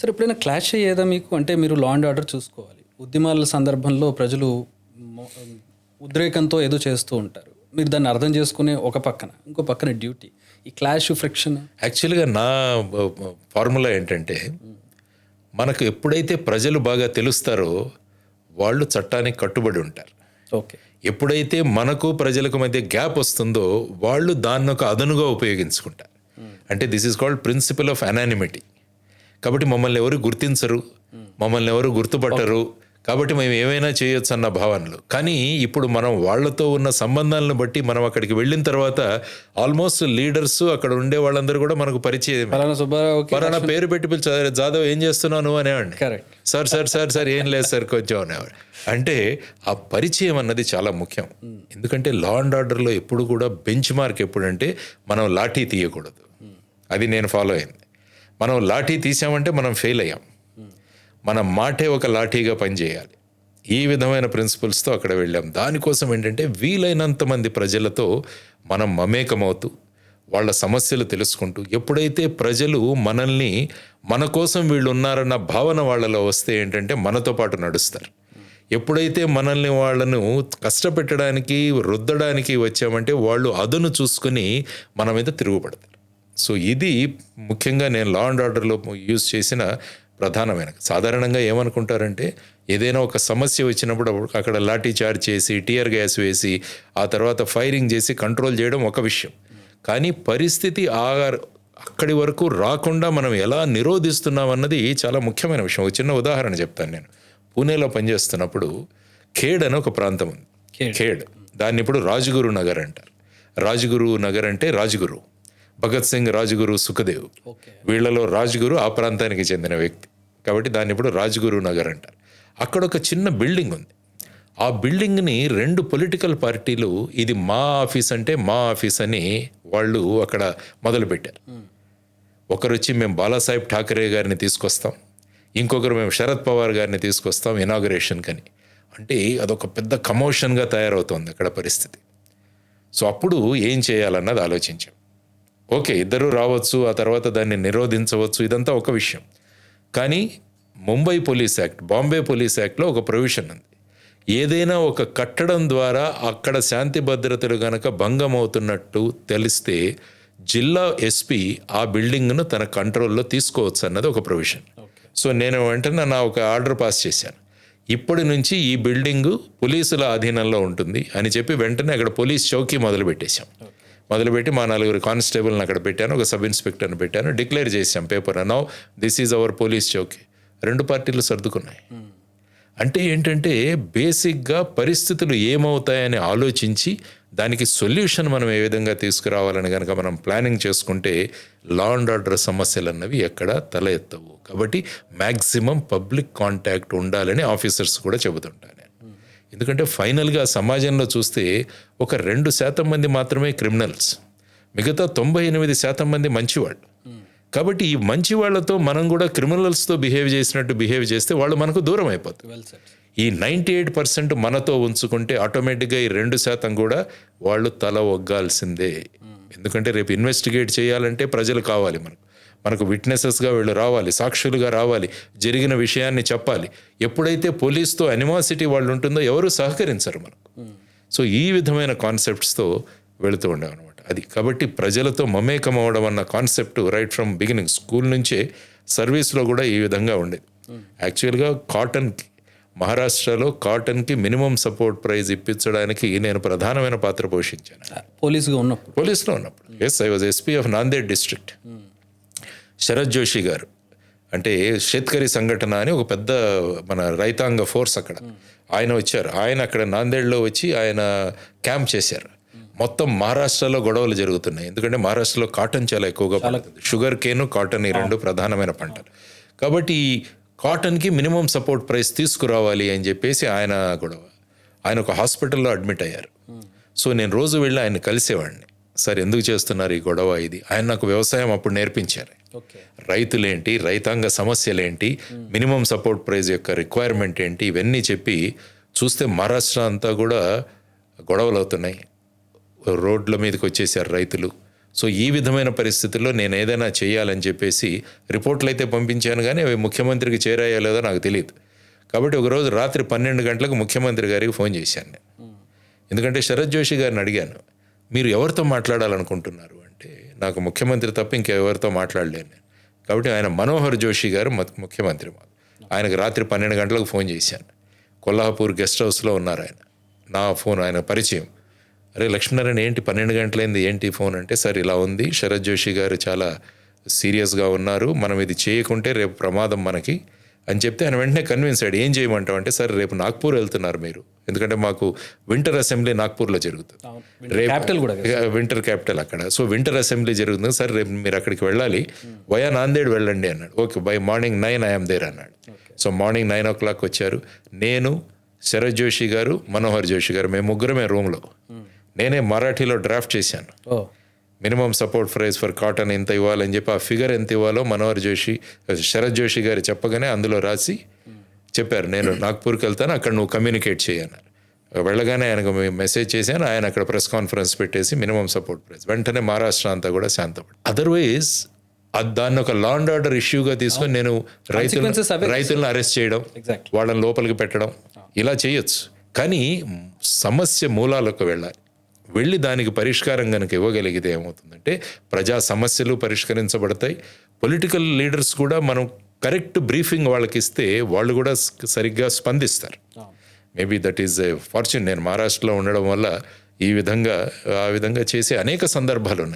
Sir ఎప్పుడైనా clash అయ్యేదా మీకు? అంటే మీరు లా అండ్ ఆర్డర్ చూసుకోవాలి. ఉద్యమాల సందర్భంలో ప్రజలు మొ ఉద్రేకంతో ఏదో చేస్తూ ఉంటారు. మీరు దాన్ని అర్థం చేసుకునే ఒక పక్కన, ఇంకో పక్కన డ్యూటీ. ఈ క్లాష్, ఫ్రిక్షన్ యాక్చువల్గా నా ఫార్ములా ఏంటంటే, మనకు ఎప్పుడైతే ప్రజలు బాగా తెలుస్తారో వాళ్ళు చట్టానికి కట్టుబడి ఉంటారు. ఓకే. ఎప్పుడైతే మనకు ప్రజలకు మధ్య గ్యాప్ వస్తుందో వాళ్ళు దాన్ని ఒక అదనుగా ఉపయోగించుకుంటారు. అంటే this is called principle of anonymity. కాబట్టి మమ్మల్ని ఎవరు గుర్తించరు, మమ్మల్ని ఎవరు గుర్తుపట్టరు, కాబట్టి మేము ఏమైనా చేయొచ్చు అన్న భావనలు. కానీ ఇప్పుడు మనం వాళ్ళతో ఉన్న సంబంధాలను బట్టి మనం అక్కడికి వెళ్ళిన తర్వాత ఆల్మోస్ట్ లీడర్స్ అక్కడ ఉండే వాళ్ళందరూ కూడా మనకు పరిచయం. పలానా పేరు పెట్టి పిలిచి జాదవ్ ఏం చేస్తున్నావు నువ్వు అనేవాడిని. సార్ సార్ సార్ సార్ ఏం లేదు సార్ కొంచెం అనేవాడు. అంటే ఆ పరిచయం అన్నది చాలా ముఖ్యం. ఎందుకంటే లా అండ్ ఆర్డర్లో ఎప్పుడు కూడా బెంచ్ మార్క్ ఎప్పుడంటే మనం లాఠీ తీయకూడదు. అది నేను ఫాలో అయింది. మనం లాఠీ తీసామంటే మనం ఫెయిల్ అయ్యాం. మన మాటే ఒక లాఠీగా పనిచేయాలి. ఈ విధమైన ప్రిన్సిపల్స్తో అక్కడ వెళ్ళాం. దానికోసం ఏంటంటే వీలైనంత మంది ప్రజలతో మనం మమేకమవుతూ వాళ్ళ సమస్యలు తెలుసుకుంటూ, ఎప్పుడైతే ప్రజలు మనల్ని మన కోసం వీళ్ళు ఉన్నారన్న భావన వాళ్ళలో వస్తే ఏంటంటే మనతో పాటు నడుస్తారు. ఎప్పుడైతే మనల్ని వాళ్ళను కష్టపెట్టడానికి రుద్దడానికి వచ్చామంటే వాళ్ళు అదును చూసుకుని మన మీద తిరుగుపడతారు. సో ఇది ముఖ్యంగా నేను లా అండ్ ఆర్డర్లో యూజ్ చేసిన ప్రధానమైన. సాధారణంగా ఏమనుకుంటారంటే ఏదైనా ఒక సమస్య వచ్చినప్పుడు అక్కడ లాఠీ చార్జ్ చేసి టియర్ గ్యాస్ వేసి ఆ తర్వాత ఫైరింగ్ చేసి కంట్రోల్ చేయడం ఒక విషయం. కానీ పరిస్థితి అక్కడి వరకు రాకుండా మనం ఎలా నిరోధిస్తున్నాం అన్నది చాలా ముఖ్యమైన విషయం. ఒక చిన్న ఉదాహరణ చెప్తాను. నేను పూణేలో పనిచేస్తున్నప్పుడు ఖేడ్ అని ఒక ప్రాంతం ఉంది. ఖేడ్ దాన్ని ఇప్పుడు రాజ్గురు నగర్ అంటారు. రాజ్గురు నగర్ అంటే రాజ్గురు భగత్ సింగ్, రాజ్గురు సుఖదేవ్, వీళ్లలో రాజ్గురు ఆ ప్రాంతానికి చెందిన వ్యక్తి. కాబట్టి దాన్ని ఇప్పుడు రాజ్గురు నగర్ అంటారు. అక్కడ ఒక చిన్న బిల్డింగ్ ఉంది. ఆ బిల్డింగ్ని 2 పొలిటికల్ పార్టీలు ఇది మా ఆఫీస్ అంటే మా ఆఫీస్ అని వాళ్ళు అక్కడ మొదలుపెట్టారు. ఒకరు వచ్చి మేము బాలాసాహెబ్ ఠాకరే గారిని తీసుకొస్తాం, ఇంకొకరు మేము శరద్ పవార్ గారిని తీసుకొస్తాం ఇనాగరేషన్ కని. అంటే అదొక పెద్ద కమోషన్గా తయారవుతోంది అక్కడ పరిస్థితి. సో అప్పుడు ఏం చేయాలన్నది ఆలోచించాం. ఓకే, ఇద్దరు రావచ్చు, ఆ తర్వాత దాన్ని నిరోధించవచ్చు, ఇదంతా ఒక విషయం. కానీ Mumbai police act, Bombay police యాక్ట్లో ఒక ప్రొవిజన్ ఉంది. ఏదైనా ఒక కట్టడం ద్వారా అక్కడ శాంతి భద్రతలు గనక భంగం అవుతున్నట్టు తెలిస్తే జిల్లా ఎస్పీ ఆ బిల్డింగ్ను తన కంట్రోల్లో తీసుకోవచ్చు అన్నది ఒక ప్రొవిజన్. సో నేను వెంటనే ఒక ఆర్డర్ పాస్ చేశాను. ఇప్పటి నుంచి ఈ బిల్డింగు పోలీసుల అధీనంలో ఉంటుంది అని చెప్పి వెంటనే అక్కడ పోలీస్ చౌకీ మొదలుపెట్టి మా 4 కానిస్టేబుల్ని అక్కడ పెట్టాను, ఒక సబ్ ఇన్స్పెక్టర్ని పెట్టాను, డిక్లేర్ చేశాం paper. Now this is our police Chowki. 2 పార్టీలు సర్దుకున్నాయి. అంటే ఏంటంటే బేసిక్గా పరిస్థితులు ఏమవుతాయని ఆలోచించి దానికి సొల్యూషన్ మనం ఏ విధంగా తీసుకురావాలని కనుక మనం ప్లానింగ్ చేసుకుంటే లా అండ్ ఆర్డర్ సమస్యలు అన్నవి ఎక్కడ తల ఎత్తవు. కాబట్టి మ్యాక్సిమం పబ్లిక్ కాంటాక్ట్ ఉండాలని ఆఫీసర్స్ కూడా చెబుతుంటాను. ఎందుకంటే ఫైనల్గా సమాజంలో చూస్తే ఒక 2% మంది మాత్రమే క్రిమినల్స్, మిగతా 98% మంది మంచివాళ్ళు. కాబట్టి ఈ మంచి వాళ్ళతో మనం కూడా క్రిమినల్స్తో బిహేవ్ చేస్తే వాళ్ళు మనకు దూరం అయిపోతారు. ఈ 98% మనతో ఉంచుకుంటే ఆటోమేటిక్గా ఈ 2% కూడా వాళ్ళు తల ఒగ్గాల్సిందే. ఎందుకంటే రేపు ఇన్వెస్టిగేట్ చేయాలంటే ప్రజలు కావాలి, మనకు విట్నెసెస్గా వీళ్ళు రావాలి, సాక్షులుగా రావాలి, జరిగిన విషయాన్ని చెప్పాలి. ఎప్పుడైతే పోలీస్తో అనిమాసిటీ వాళ్ళు ఉంటుందో ఎవరు సహకరించరు మనకు. సో ఈ విధమైన కాన్సెప్ట్స్తో వెళుతూ ఉండేవన్నమాట. అది కాబట్టి ప్రజలతో మమేకం అవ్వడం అన్న concept right from beginning school నుంచే సర్వీస్లో కూడా ఈ విధంగా ఉండేది. యాక్చువల్గా మహారాష్ట్రలో కాటన్కి మినిమం సపోర్ట్ ప్రైజ్ ఇప్పించడానికి నేను ప్రధానమైన పాత్ర పోషించాను. పోలీస్లో ఉన్నప్పుడు yes, I was SP of Nanded district. Sharad Joshi garu అంటే షేత్కరీ సంఘటన అని ఒక పెద్ద మన రైతాంగ ఫోర్స్ అక్కడ ఆయన వచ్చారు. ఆయన అక్కడ నాందేడ్లో వచ్చి ఆయన క్యాంప్ చేశారు. మొత్తం మహారాష్ట్రలో గొడవలు జరుగుతున్నాయి. ఎందుకంటే మహారాష్ట్రలో కాటన్ చాలా ఎక్కువగా పండుతుంది. షుగర్ కేను, కాటన్ ఈ 2 ప్రధానమైన పంటలు. కాబట్టి ఈ కాటన్కి మినిమం సపోర్ట్ ప్రైస్ తీసుకురావాలి అని చెప్పేసి ఆయన ఒక హాస్పిటల్లో అడ్మిట్ అయ్యారు. సో నేను రోజు వెళ్ళి ఆయన కలిసేవాడిని. సార్ ఎందుకు చేస్తున్నారు ఈ గొడవ ఇది? ఆయన నాకు వ్యవసాయం అప్పుడు నేర్పించారు. రైతులేంటి, రైతాంగ సమస్యలేంటి, మినిమం సపోర్ట్ ప్రైజ్ యొక్క రిక్వైర్మెంట్ ఏంటి, ఇవన్నీ చెప్పి చూస్తే మహారాష్ట్ర అంతా కూడా గొడవలు అవుతున్నాయి. రోడ్ల మీదకి వచ్చేసారు రైతులు. సో ఈ విధమైన పరిస్థితుల్లో నేను ఏదైనా చేయాలని చెప్పేసి రిపోర్ట్లు అయితే పంపించాను, కానీ అవి ముఖ్యమంత్రికి చేరాయో లేదో నాకు తెలియదు. కాబట్టి ఒకరోజు రాత్రి 12 గంటలకు ముఖ్యమంత్రి గారికి ఫోన్ చేశాను నేను. ఎందుకంటే శరత్ జోషి గారిని అడిగాను, మీరు ఎవరితో మాట్లాడాలనుకుంటున్నారు అంటే, నాకు ముఖ్యమంత్రి తప్ప ఇంకెవరితో మాట్లాడలేను నేను. కాబట్టి ఆయన మనోహర్ జోషి గారు ముఖ్యమంత్రి మాకు. ఆయనకు రాత్రి 12 గంటలకు ఫోన్ చేశాను. కొల్హాపూర్ గెస్ట్ హౌస్లో ఉన్నారు ఆయన. నా ఫోన్ ఆయన పరిచయం. అరే లక్ష్మీనారాయణ ఏంటి 12 గంటలైంది, ఏంటి ఫోన్ అంటే, సార్ ఇలా ఉంది, శరత్ జోషి గారు చాలా సీరియస్గా ఉన్నారు, మనం ఇది చేయకుంటే రేపు ప్రమాదం మనకి అని చెప్తే ఆయన వెంటనే కన్విన్స్ అయ్యాడు. ఏం చేయమంటావు అంటే, సార్ రేపు నాగ్పూర్ వెళ్తున్నారు మీరు, ఎందుకంటే మాకు వింటర్ అసెంబ్లీ నాగ్పూర్లో జరుగుతుంది, రేపు క్యాపిటల్ కూడా వింటర్ క్యాపిటల్ అక్కడ. సో వింటర్ అసెంబ్లీ జరుగుతుంది సార్, రేపు మీరు అక్కడికి వెళ్ళాలి, వయా నాందేడ్ వెళ్ళండి అన్నాడు. Okay, by morning 9 I'm there అన్నాడు. సో మార్నింగ్ 9 o'clock వచ్చారు. నేను, శరత్ జోషి గారు, మనోహర్ జోషి గారు, మేము ముగ్గురమే రూమ్లో. నేనే మరాఠీలో డ్రాఫ్ట్ చేశాను. Minimum support price for cotton ఎంత ఇవ్వాలని చెప్పి, ఆ ఫిగర్ ఎంత ఇవ్వాలో మనోహర్ జోషి, శరత్ జోషి గారు చెప్పగానే అందులో రాసి చెప్పారు, నేను నాగ్పూర్కి వెళ్తాను, అక్కడ నువ్వు కమ్యూనికేట్ చేయన్నారు. వెళ్ళగానే ఆయనకు మెసేజ్ చేశాను, ఆయన అక్కడ ప్రెస్ కాన్ఫరెన్స్ పెట్టేసి మినిమం సపోర్ట్ ప్రైస్, వెంటనే మహారాష్ట్ర అంతా కూడా శాంతపడి. అదర్వైజ్ దాన్ని ఒక లా అండ్ ఆర్డర్ ఇష్యూగా తీసుకొని నేను రైతులను అరెస్ట్ చేయడం, వాళ్ళని లోపలికి పెట్టడం, ఇలా చేయొచ్చు. కానీ సమస్య మూలాలకు వెళ్ళి దానికి పరిష్కారం కనుక ఇవ్వగలిగితే ఏమవుతుందంటే, ప్రజా సమస్యలు పరిష్కరించబడతాయి. పొలిటికల్ లీడర్స్ కూడా మనం కరెక్ట్ బ్రీఫింగ్ వాళ్ళకి ఇస్తే వాళ్ళు కూడా సరిగ్గా స్పందిస్తారు. Maybe that is a fortune. నేను మహారాష్ట్రలో ఉండడం వల్ల ఆ విధంగా చేసే అనేక సందర్భాలు ఉన్నాయి.